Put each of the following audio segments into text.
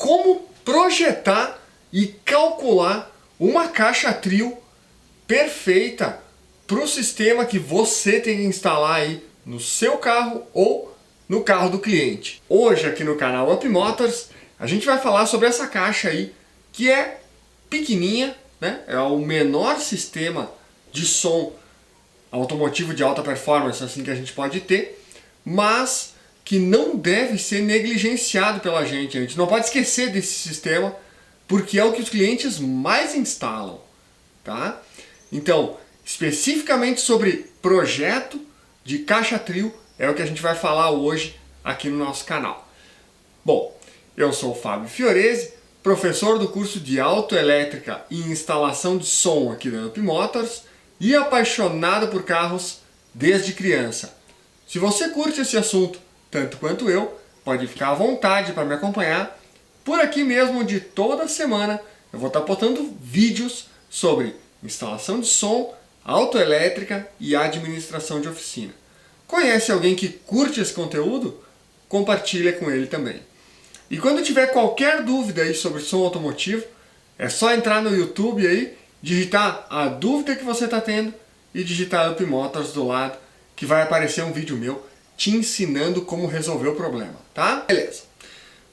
como projetar e calcular uma caixa trio perfeita para o sistema que você tem que instalar aí no seu carro ou no carro do cliente. Hoje aqui no canal Up Motors a gente vai falar sobre essa caixa aí que é pequenininha, né? É o menor sistema de som automotivo de alta performance assim que a gente pode ter, mas que não deve ser negligenciado pela gente. A gente não pode esquecer desse sistema porque é o que os clientes mais instalam, tá? Então, especificamente sobre projeto de caixa trio é o que a gente vai falar hoje aqui no nosso canal. Bom, eu sou o Fábio Fiorese, professor do curso de Autoelétrica e Instalação de Som aqui da Up Motors e apaixonado por carros desde criança. Se você curte esse assunto tanto quanto eu, pode ficar à vontade para me acompanhar por aqui mesmo, onde toda semana eu vou estar postando vídeos sobre instalação de som, autoelétrica e administração de oficina. Conhece alguém que curte esse conteúdo? Compartilha com ele também. E quando tiver qualquer dúvida aí sobre som automotivo, é só entrar no YouTube aí, digitar a dúvida que você está tendo e digitar Up Motors do lado, que vai aparecer um vídeo meu te ensinando como resolver o problema, tá? Beleza.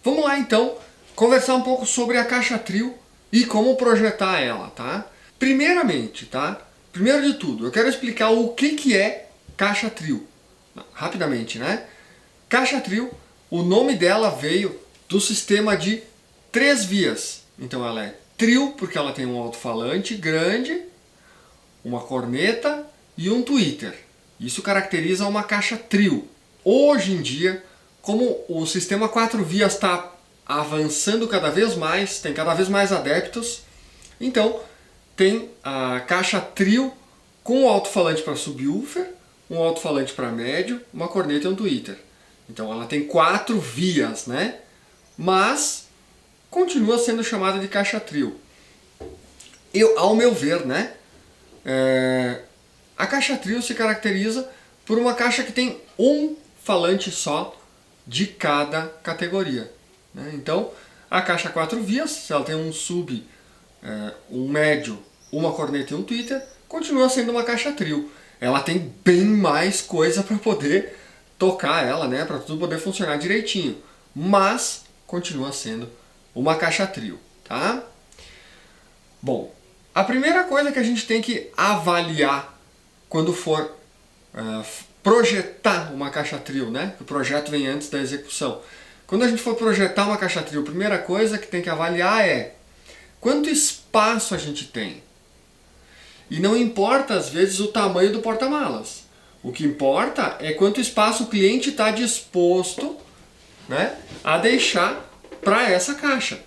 Vamos lá então conversar um pouco sobre a caixa trio e como projetar ela, tá? Primeiramente, tá? Primeiro de tudo, eu quero explicar o que é caixa trio. Rapidamente, né? Caixa trio, o nome dela veio do sistema de 3 vias. Então ela é trio porque ela tem um alto-falante grande, uma corneta e um tweeter. Isso caracteriza uma caixa trio. Hoje em dia, como o sistema 4 vias está avançando cada vez mais, tem cada vez mais adeptos, então tem a caixa trio com um alto-falante para subwoofer, um alto-falante para médio, uma corneta e um tweeter. Então ela tem 4 vias, né? Mas continua sendo chamada de caixa trio. Ao meu ver, né? A caixa trio se caracteriza por uma caixa que tem um falante só de cada categoria, né? Então, a caixa 4 vias, se ela tem um sub, um médio, uma corneta e um tweeter, continua sendo uma caixa trio. Ela tem bem mais coisa para poder tocar ela, né? Para tudo poder funcionar direitinho. Mas continua sendo uma caixa trio, tá? Bom, a primeira coisa que a gente tem que avaliar quando for projetar uma caixa trio, né? O projeto vem antes da execução. Quando a gente for projetar uma caixa trio, a primeira coisa que tem que avaliar é quanto espaço a gente tem. E não importa às vezes o tamanho do porta-malas. O que importa é quanto espaço o cliente está disposto, né, a deixar para essa caixa.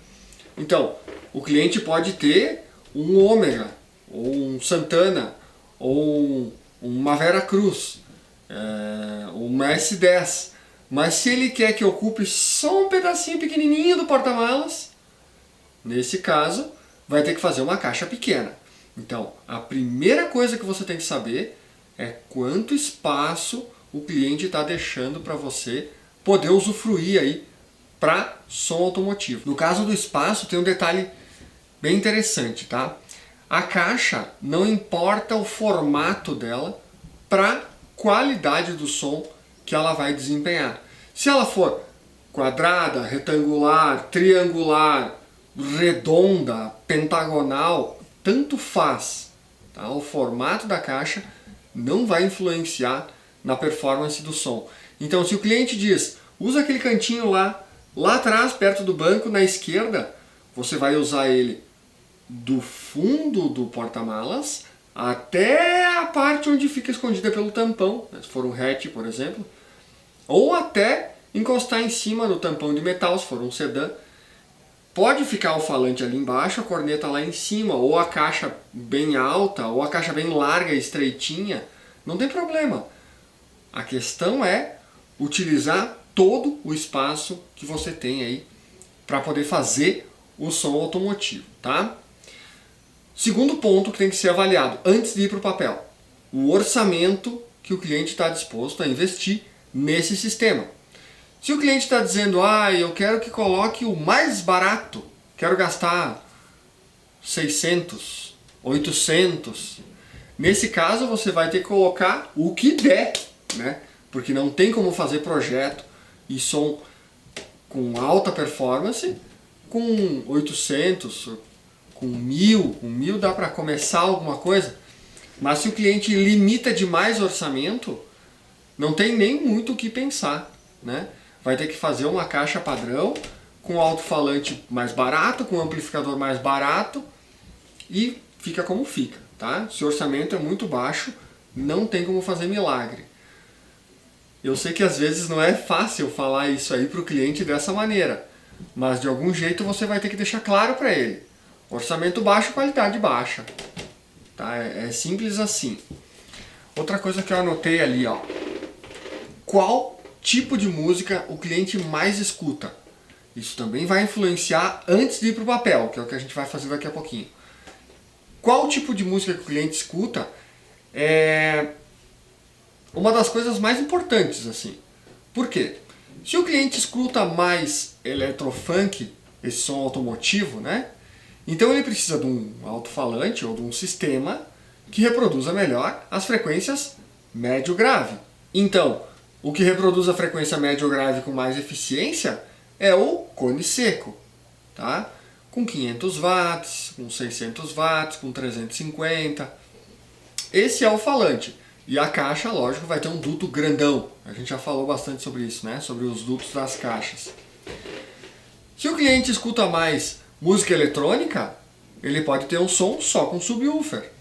Então, o cliente pode ter um Ômega, ou um Santana, ou uma Vera Cruz, uma S10. Mas se ele quer que ocupe só um pedacinho pequenininho do porta-malas, nesse caso, vai ter que fazer uma caixa pequena. Então, a primeira coisa que você tem que saber é quanto espaço o cliente está deixando para você poder usufruir aí para som automotivo. No caso do espaço, tem um detalhe bem interessante, tá? A caixa, não importa o formato dela para qualidade do som que ela vai desempenhar. Se ela for quadrada, retangular, triangular, redonda, pentagonal, tanto faz, tá? O formato da caixa não vai influenciar na performance do som. Então, se o cliente diz, usa aquele cantinho lá atrás, perto do banco, na esquerda, você vai usar ele do fundo do porta-malas até a parte onde fica escondida pelo tampão, se for um hatch, por exemplo, ou até encostar em cima do tampão de metal, se for um sedã. Pode ficar o falante ali embaixo, a corneta lá em cima, ou a caixa bem alta, ou a caixa bem larga e estreitinha, não tem problema. A questão é utilizar todo o espaço que você tem aí para poder fazer o som automotivo, tá? Segundo ponto que tem que ser avaliado antes de ir para o papel, o orçamento que o cliente está disposto a investir nesse sistema. Se o cliente está dizendo, eu quero que coloque o mais barato, quero gastar 600, 800, nesse caso você vai ter que colocar o que der, né? Porque não tem como fazer projeto e som com alta performance com 800, com 1000 dá para começar alguma coisa, mas se o cliente limita demais o orçamento, não tem nem muito o que pensar, né? Vai ter que fazer uma caixa padrão com alto-falante mais barato, com amplificador mais barato e fica como fica, tá? Se o orçamento é muito baixo, não tem como fazer milagre. Eu sei que às vezes não é fácil falar isso aí para o cliente dessa maneira, mas de algum jeito você vai ter que deixar claro para ele. Orçamento baixo, qualidade baixa. Tá? É simples assim. Outra coisa que eu anotei ali, ó. Qual tipo de música o cliente mais escuta? Isso também vai influenciar antes de ir para o papel, que é o que a gente vai fazer daqui a pouquinho. Qual tipo de música que o cliente escuta é uma das coisas mais importantes, assim. Por quê? Se o cliente escuta mais eletrofunk, esse som automotivo, né? Então ele precisa de um alto-falante ou de um sistema que reproduza melhor as frequências médio-grave. Então, o que reproduz a frequência médio-grave com mais eficiência é o cone seco, tá? Com 500 watts, com 600 watts, com 350. Esse é o falante. E a caixa, lógico, vai ter um duto grandão. A gente já falou bastante sobre isso, né? Sobre os dutos das caixas. Se o cliente escuta mais música eletrônica, ele pode ter um som só com subwoofer.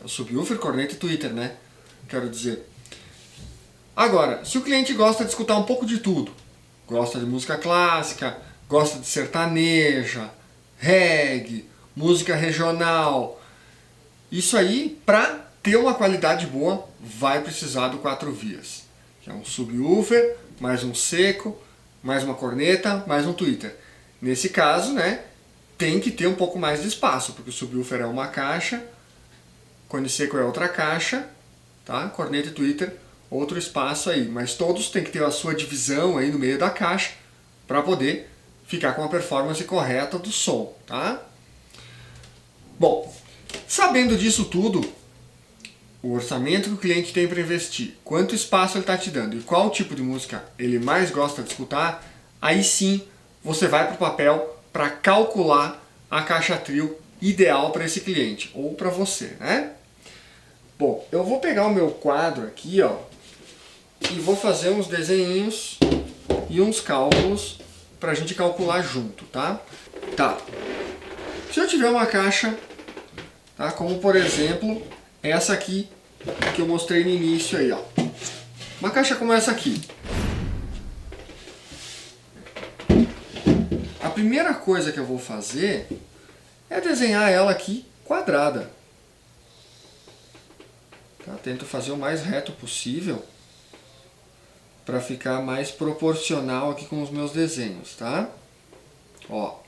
Subwoofer, corneta e tweeter, né? Quero dizer. Agora, se o cliente gosta de escutar um pouco de tudo, gosta de música clássica, gosta de sertaneja, reggae, música regional, isso aí, para ter uma qualidade boa, vai precisar do 4 vias. Que é um subwoofer, mais um seco, mais uma corneta, mais um tweeter. Nesse caso, né, tem que ter um pouco mais de espaço, porque o subwoofer é uma caixa, cone seco é outra caixa, tá? Corneta e tweeter, outro espaço aí. Mas todos têm que ter a sua divisão aí no meio da caixa para poder ficar com a performance correta do som, tá? Bom, sabendo disso tudo, o orçamento que o cliente tem para investir, quanto espaço ele está te dando e qual tipo de música ele mais gosta de escutar, aí sim você vai para o papel para calcular a caixa trio ideal para esse cliente ou para você, né? Bom, eu vou pegar o meu quadro aqui, ó, e vou fazer uns desenhinhos e uns cálculos para a gente calcular junto, tá? Tá. Se eu tiver uma caixa, tá, como por exemplo essa aqui que eu mostrei no início aí, ó. Uma caixa como essa aqui. A primeira coisa que eu vou fazer é desenhar ela aqui quadrada. Tá? Tento fazer o mais reto possível para ficar mais proporcional aqui com os meus desenhos, tá? Ó.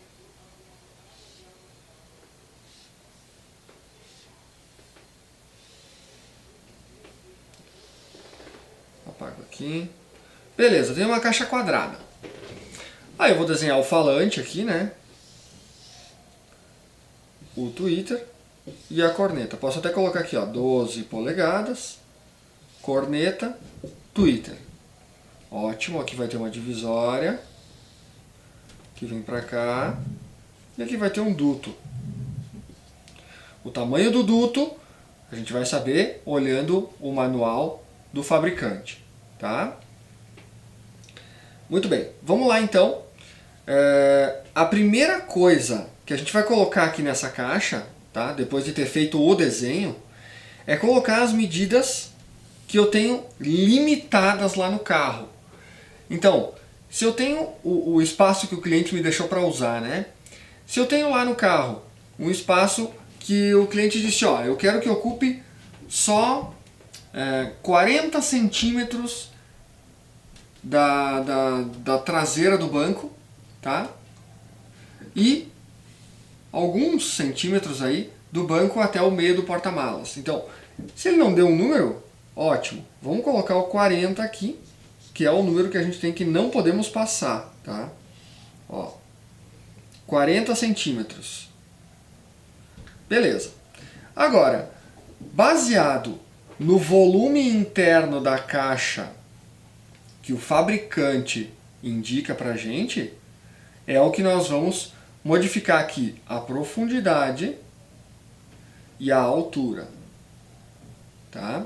Apago aqui. Beleza, tem uma caixa quadrada. Aí eu vou desenhar o falante aqui, né? O tweeter e a corneta. Posso até colocar aqui, ó, 12 polegadas, corneta, tweeter. Ótimo, aqui vai ter uma divisória, que vem pra cá, e aqui vai ter um duto. O tamanho do duto a gente vai saber olhando o manual do fabricante, tá? Muito bem, vamos lá então. A primeira coisa que a gente vai colocar aqui nessa caixa, tá? Depois de ter feito o desenho, é colocar as medidas que eu tenho limitadas lá no carro. Então, se eu tenho o espaço que o cliente me deixou para usar, né? Se eu tenho lá no carro um espaço que o cliente disse, ó, eu quero que ocupe só 40 centímetros da traseira do banco, tá? E alguns centímetros aí do banco até o meio do porta-malas. Então, se ele não deu um número, ótimo. Vamos colocar o 40 aqui, que é o número que a gente tem que não podemos passar, tá? Ó, 40 centímetros. Beleza. Agora, baseado no volume interno da caixa que o fabricante indica pra gente, é o que nós vamos modificar aqui a profundidade e a altura, tá?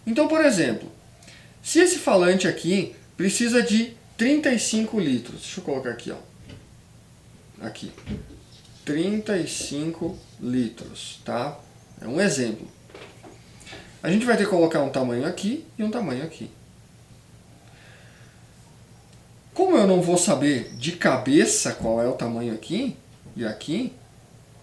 Então, por exemplo, se esse falante aqui precisa de 35 litros, deixa eu colocar aqui, ó, aqui, 35 litros, tá? É um exemplo. A gente vai ter que colocar um tamanho aqui e um tamanho aqui. Como eu não vou saber de cabeça qual é o tamanho aqui e aqui,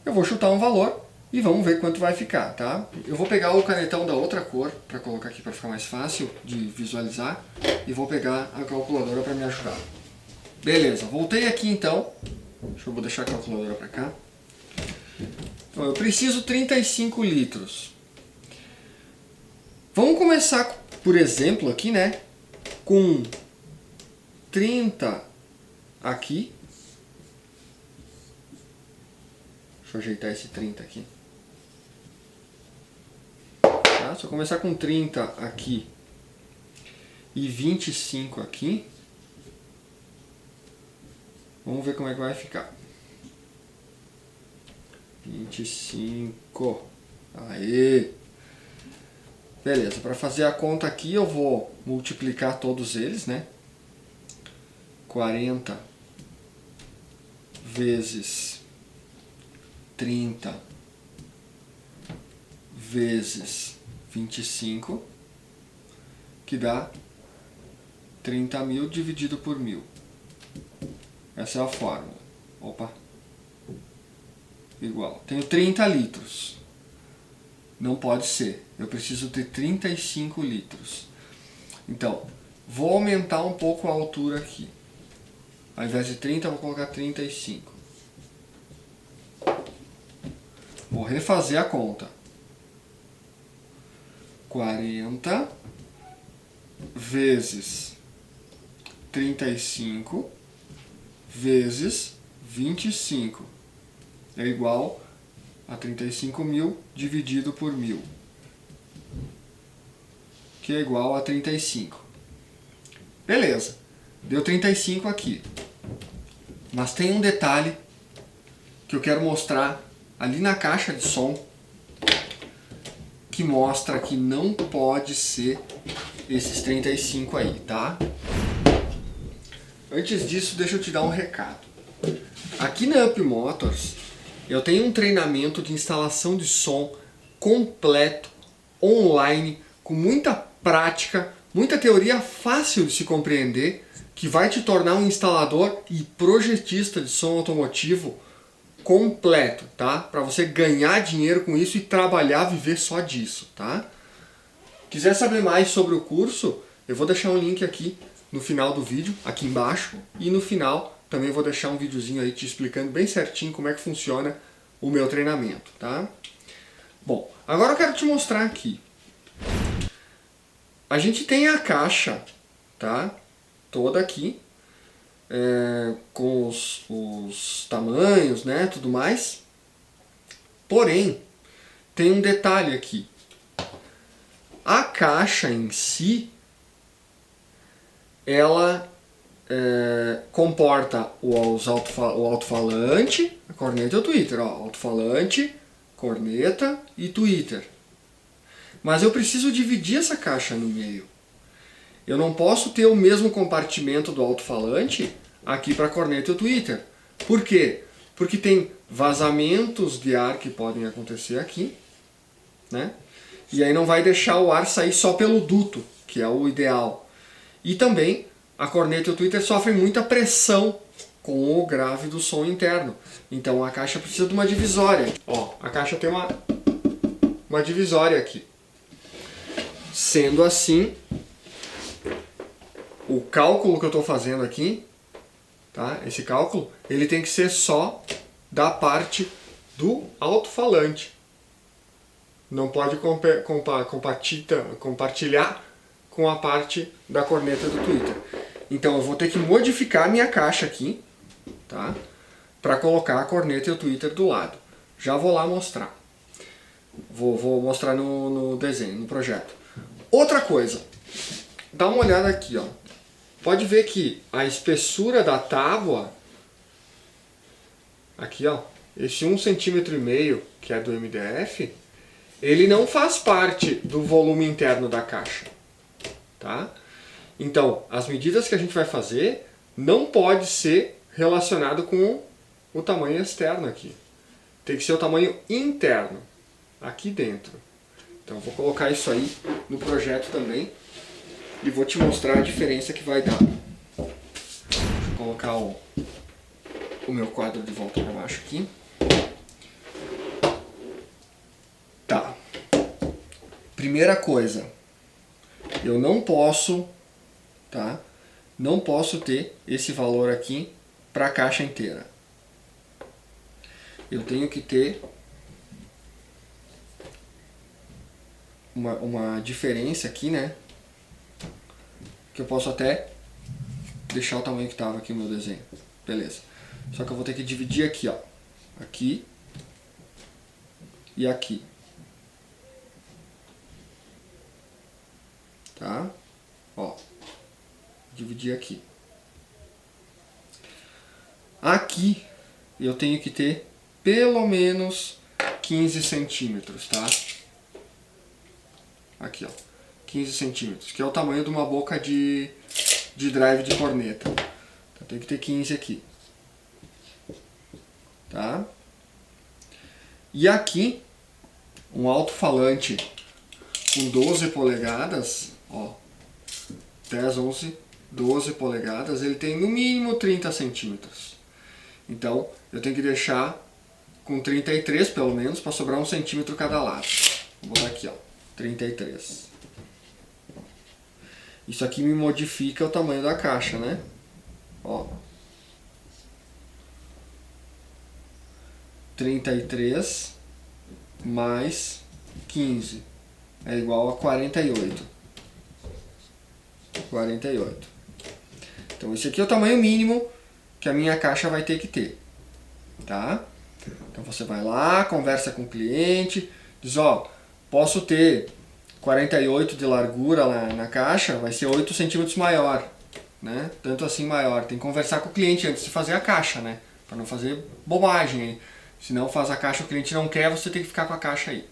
eu vou chutar um valor e vamos ver quanto vai ficar, tá? Eu vou pegar o canetão da outra cor para colocar aqui para ficar mais fácil de visualizar e vou pegar a calculadora para me ajudar. Beleza, voltei aqui então. Vou deixar a calculadora para cá. Então, eu preciso 35 litros. Vamos começar, por exemplo, aqui, né? Com 30 aqui. Deixa eu ajeitar esse 30 aqui. Tá? Se eu começar com 30 aqui e 25 aqui, vamos ver como é que vai ficar. 25. Aê! Beleza, para fazer a conta aqui eu vou multiplicar todos eles, né? 40 vezes 30 vezes 25, que dá 30.000 dividido por 1.000. Essa é a fórmula. Opa. Igual. Tenho 30 litros. Não pode ser. Eu preciso ter 35 litros. Então, vou aumentar um pouco a altura aqui. Ao invés de 30, eu vou colocar 35. Vou refazer a conta. 40 vezes 35 vezes 25 é igual a 35.000 dividido por 1.000, que é igual a 35. Beleza, deu 35 aqui. Mas tem um detalhe que eu quero mostrar ali na caixa de som, que mostra que não pode ser esses 35 aí, tá? Antes disso, deixa eu te dar um recado. Aqui na Up Motors, eu tenho um treinamento de instalação de som completo, online, com muita prática, muita teoria fácil de se compreender, que vai te tornar um instalador e projetista de som automotivo completo, tá? Para você ganhar dinheiro com isso e trabalhar, viver só disso, tá? Quiser saber mais sobre o curso, eu vou deixar um link aqui no final do vídeo, aqui embaixo, e no final também vou deixar um videozinho aí te explicando bem certinho como é que funciona o meu treinamento, tá? Bom, agora eu quero te mostrar aqui. A gente tem a caixa, tá? Toda aqui, com os tamanhos, né, tudo mais. Porém, tem um detalhe aqui. A caixa em si, ela comporta o alto-falante, a corneta e o tweeter. Ó, alto-falante, corneta e tweeter. Mas eu preciso dividir essa caixa no meio. Eu não posso ter o mesmo compartimento do alto-falante aqui para a corneta e o tweeter. Por quê? Porque tem vazamentos de ar que podem acontecer aqui, né? E aí não vai deixar o ar sair só pelo duto, que é o ideal. E também a corneta e o tweeter sofrem muita pressão com o grave do som interno. Então a caixa precisa de uma divisória. Ó, a caixa tem uma divisória aqui. Sendo assim, o cálculo que eu estou fazendo aqui, tá? Esse cálculo, ele tem que ser só da parte do alto-falante. Não pode compartilhar com a parte da corneta do Twitter. Então eu vou ter que modificar a minha caixa aqui, tá? Para colocar a corneta e o Twitter do lado. Já vou lá mostrar. Vou mostrar no desenho, no projeto. Outra coisa, dá uma olhada aqui, ó. Pode ver que a espessura da tábua, aqui ó, esse 1,5 cm que é do MDF, ele não faz parte do volume interno da caixa, tá? Então, as medidas que a gente vai fazer não pode ser relacionado com o tamanho externo aqui. Tem que ser o tamanho interno, aqui dentro. Então, vou colocar isso aí no projeto também e vou te mostrar a diferença que vai dar. Vou colocar o meu quadro de volta para baixo aqui. Tá. Primeira coisa, eu não posso, tá? Não posso ter esse valor aqui para a caixa inteira. Eu tenho que ter uma diferença aqui, né? Que eu posso até deixar o tamanho que estava aqui no meu desenho. Beleza. Só que eu vou ter que dividir aqui, ó. Aqui e aqui. Tá? Ó. Dividir aqui. Aqui eu tenho que ter pelo menos 15 centímetros, tá? Aqui, ó. 15 centímetros, que é o tamanho de uma boca de drive de corneta. Então tem que ter 15 aqui. Tá? E aqui, um alto-falante com 12 polegadas, ó. 10, 11, 12 polegadas, ele tem no mínimo 30 centímetros. Então, eu tenho que deixar com 33 pelo menos, para sobrar 1 centímetro cada lado. Vou botar aqui, ó, 33. Isso aqui me modifica o tamanho da caixa, né? Ó. 33 mais 15 é igual a 48. 48. Então esse aqui é o tamanho mínimo que a minha caixa vai ter que ter, tá? Então você vai lá, conversa com o cliente, diz, ó, posso ter 48 de largura lá na caixa, vai ser 8 centímetros maior, né? Tanto assim maior. Tem que conversar com o cliente antes de fazer a caixa, né? Para não fazer bobagem aí. Se não faz a caixa, o cliente não quer, você tem que ficar com a caixa aí.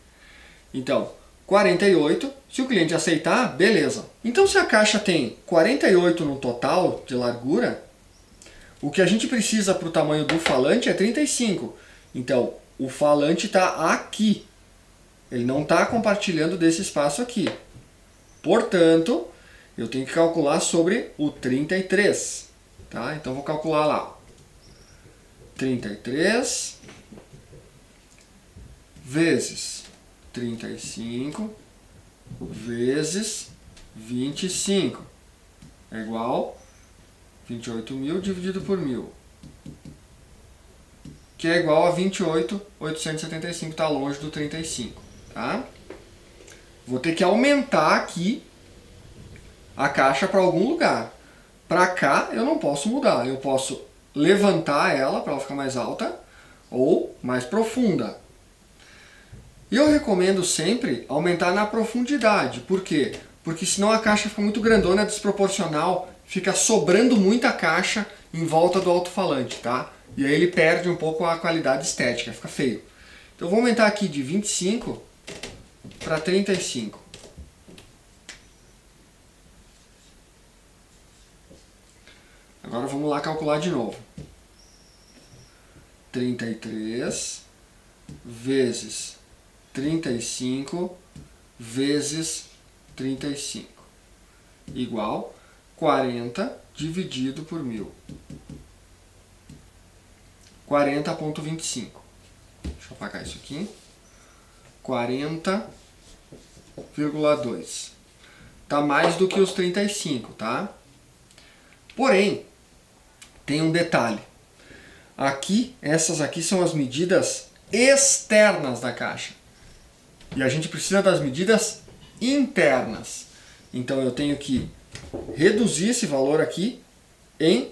Então, 48, se o cliente aceitar, beleza. Então se a caixa tem 48 no total de largura, o que a gente precisa para o tamanho do falante é 35. Então, o falante está aqui. Ele não está compartilhando desse espaço aqui. Portanto, eu tenho que calcular sobre o 33. Tá? Então, vou calcular lá. 33 vezes 35 vezes 25 é igual 28.000 dividido por 1.000, que é igual a 28.875, está longe do 35, tá? Vou ter que aumentar aqui a caixa para algum lugar. Para cá eu não posso mudar, eu posso levantar ela para ela ficar mais alta ou mais profunda. E eu recomendo sempre aumentar na profundidade. Por quê? Porque senão a caixa fica muito grandona, desproporcional, fica sobrando muita caixa em volta do alto-falante, tá? E aí ele perde um pouco a qualidade estética, fica feio. Então eu vou aumentar aqui de 25 para 35. Agora vamos lá calcular de novo. 33 vezes 35 vezes 35 igual 40 dividido por 1.000. 40,25. Deixa eu apagar isso aqui. 40,2. Tá mais do que os 35, tá? Porém, tem um detalhe. Aqui, essas aqui são as medidas externas da caixa. E a gente precisa das medidas internas. Então eu tenho que reduzir esse valor aqui em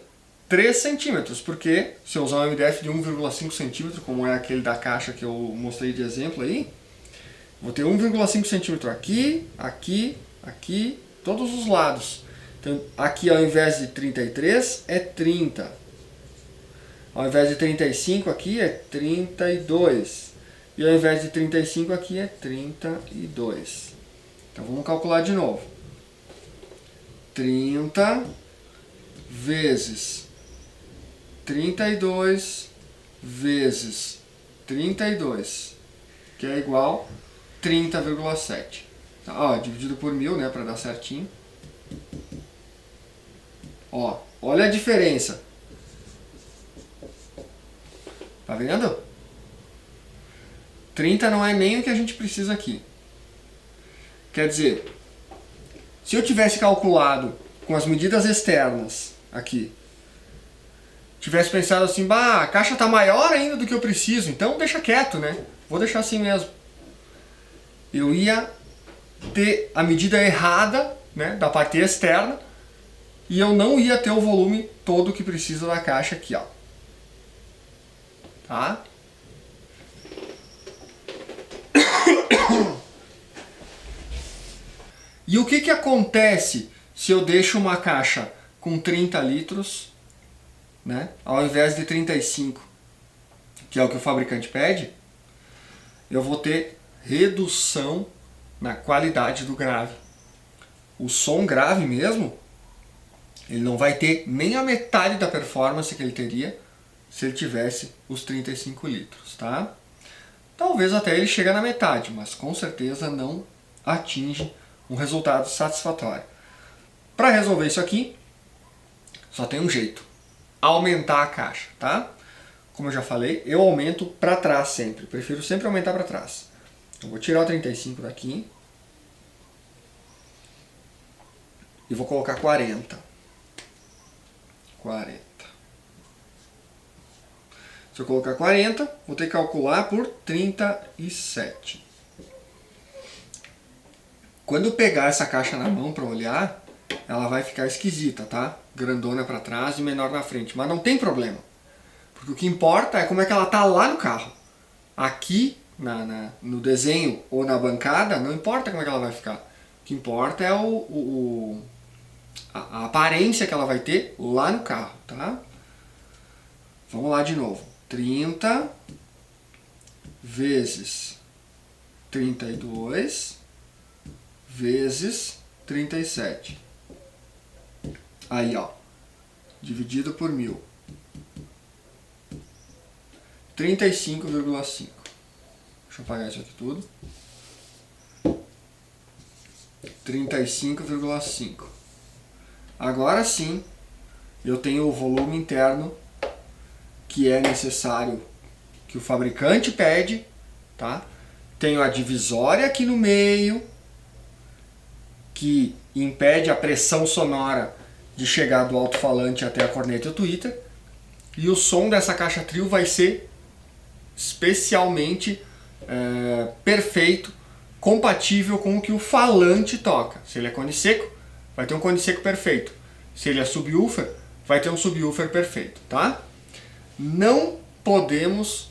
3 centímetros, porque se eu usar um MDF de 1,5 centímetro, como é aquele da caixa que eu mostrei de exemplo aí, vou ter 1,5 centímetro aqui, aqui, aqui, todos os lados. Então aqui ao invés de 33 é 30. Ao invés de 35 aqui é 32. E ao invés de 35 aqui é 32. Então vamos calcular de novo. 30 vezes 32 vezes 32, que é igual a 30,7. Ó, dividido por 1000, né, para dar certinho. Ó, olha a diferença. Tá vendo? 30 não é nem o que a gente precisa aqui. Quer dizer, se eu tivesse calculado com as medidas externas aqui, tivesse pensado assim, bah, a caixa está maior ainda do que eu preciso, então deixa quieto, né? Vou deixar assim mesmo. Eu ia ter a medida errada, né, da parte externa, e eu não ia ter o volume todo que precisa da caixa aqui, ó. Tá? E o que acontece se eu deixo uma caixa com 30 litros, né, ao invés de 35, que é o que o fabricante pede? Eu vou ter redução na qualidade do grave. O som grave mesmo, ele não vai ter nem a metade da performance que ele teria se ele tivesse os 35 litros, tá? Talvez até ele chegue na metade, mas com certeza não atinge um resultado satisfatório. Para resolver isso aqui, só tem um jeito: aumentar a caixa, tá? Como eu já falei, eu aumento para trás sempre. Prefiro sempre aumentar para trás. Eu vou tirar o 35 daqui e vou colocar 40. 40. Se eu colocar 40, vou ter que calcular por 37. Quando eu pegar essa caixa na mão para olhar, ela vai ficar esquisita, tá? Grandona para trás e menor na frente. Mas não tem problema. Porque o que importa é como é que ela tá lá no carro. Aqui, no desenho ou na bancada, não importa como é que ela vai ficar. O que importa é a aparência que ela vai ter lá no carro, tá? Vamos lá de novo. 30 vezes 32 vezes 37. Aí, ó. Dividido por 1000. 35,5. Deixa eu apagar isso aqui tudo. 35,5. Agora sim, eu tenho o volume interno que é necessário, que o fabricante pede, tá? Tenho a divisória aqui no meio, que impede a pressão sonora de chegar do alto-falante até a corneta e o tweeter. E o som dessa caixa trio vai ser especialmente perfeito, compatível com o que o falante toca. Se ele é cone seco, vai ter um cone seco perfeito. Se ele é subwoofer, vai ter um subwoofer perfeito, tá? Não podemos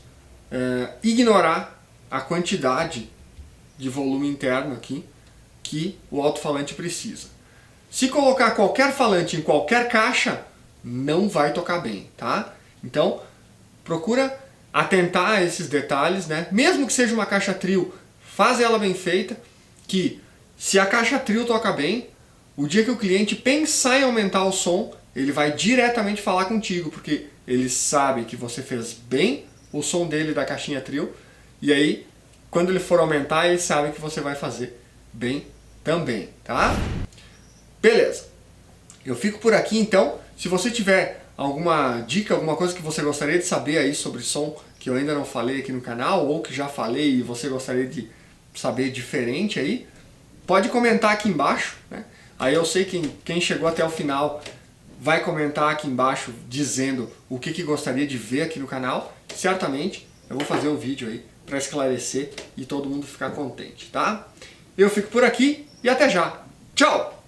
ignorar a quantidade de volume interno aqui que o alto-falante precisa. Se colocar qualquer falante em qualquer caixa, não vai tocar bem, tá? Então, procura atentar a esses detalhes, né? Mesmo que seja uma caixa trio, faz ela bem feita, que se a caixa trio toca bem, o dia que o cliente pensar em aumentar o som, ele vai diretamente falar contigo, porque ele sabe que você fez bem o som dele da caixinha trio, e aí, quando ele for aumentar, ele sabe que você vai fazer bem também, tá? Beleza. Eu fico por aqui então. Se você tiver alguma dica, alguma coisa que você gostaria de saber aí sobre som que eu ainda não falei aqui no canal, ou que já falei e você gostaria de saber diferente aí, pode comentar aqui embaixo, né? Aí eu sei que quem chegou até o final vai comentar aqui embaixo dizendo o que gostaria de ver aqui no canal. Certamente eu vou fazer um vídeo aí para esclarecer e todo mundo ficar contente, tá? Eu fico por aqui e até já. Tchau!